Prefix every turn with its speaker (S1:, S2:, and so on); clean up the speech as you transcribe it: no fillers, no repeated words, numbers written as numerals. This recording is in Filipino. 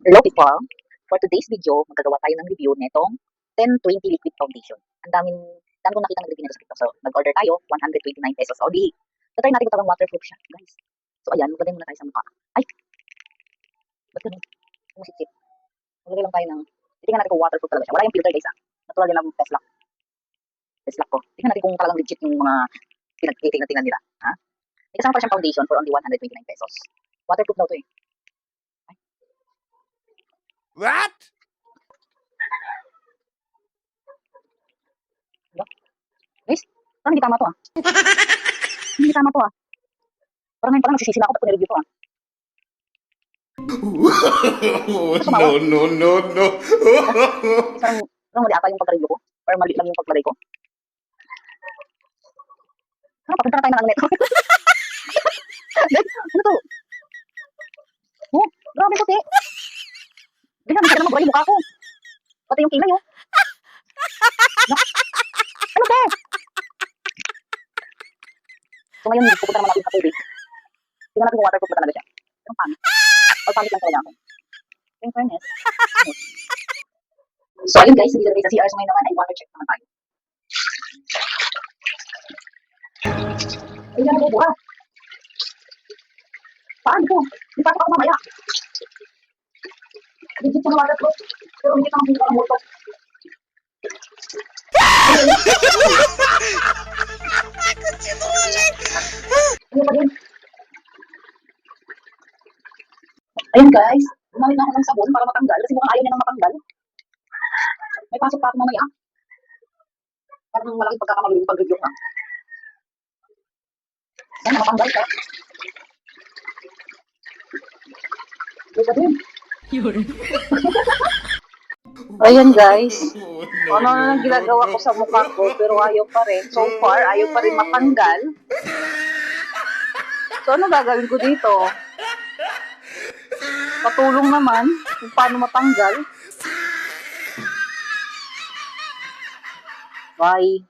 S1: Hello people! For today's video, magagawa tayo ng review netong 1020 liquid foundation. Ang dami kong nakita ng review nito sa TikTok. So, nag-order tayo, 129 pesos. O di, try natin kung talagang waterproof siya, guys. So, ayan, maglagay muna tayo sa mukha. Ay! Ba't ganun? Masitsip. Maglagay lang tayo ng, titingnan natin kung waterproof talaga siya. Wala yung filter, guys, ah. Natural din ang test lock. Test lock ko. Tingnan natin kung talagang legit yung mga pinagtitingnan nila. Ha? May kasama pa siyang foundation for only 129 pesos. Waterproof daw to eh.
S2: What?
S1: Guys, parang hindi tama to ah. Hindi tama to ah. Parang ngayon pa lang nagsisisi na ako pag nireview to ah.
S2: No.
S1: Parang mali ata yung pagka-review ko. Or mali lang yung paglagay ko. Ano, papunta na tayo ng neto. Ano to? Oh, grabe to, te. Bigla, masaya naman yung mukha ko. Pati yung kilay, oh. Ano, te? So ngayon, pupunta naman natin sa tubig. Tingnan natin kung waterproof na talaga siya. Pero paano? Pagpamit lang talaga ako. In fairness. So ayun guys, hindi lang sa CR. So ngayon naman ay water check naman tayo. Ay, yan ang bubuha. Paano ko? Hindi pa ako mamaya. Legit yung waterproof. Pero hindi ka mabubuha ang moto. Ano pa din? Ayun guys, gumamit na ako ng sabon para matanggal kasi mukhang ayaw niya nang matanggal. May pasok pa ako mamaya. Parang malaking pagkakamali yung pag-review ka. Yan, matanggal ka. Ayun pa din. Ayan guys. Ano na lang ginagawa ko sa mukha ko pero ayaw pa rin. So far, ayaw pa rin matanggal. So ano gagawin ko dito? Patulong naman kung paano matanggal. Bye.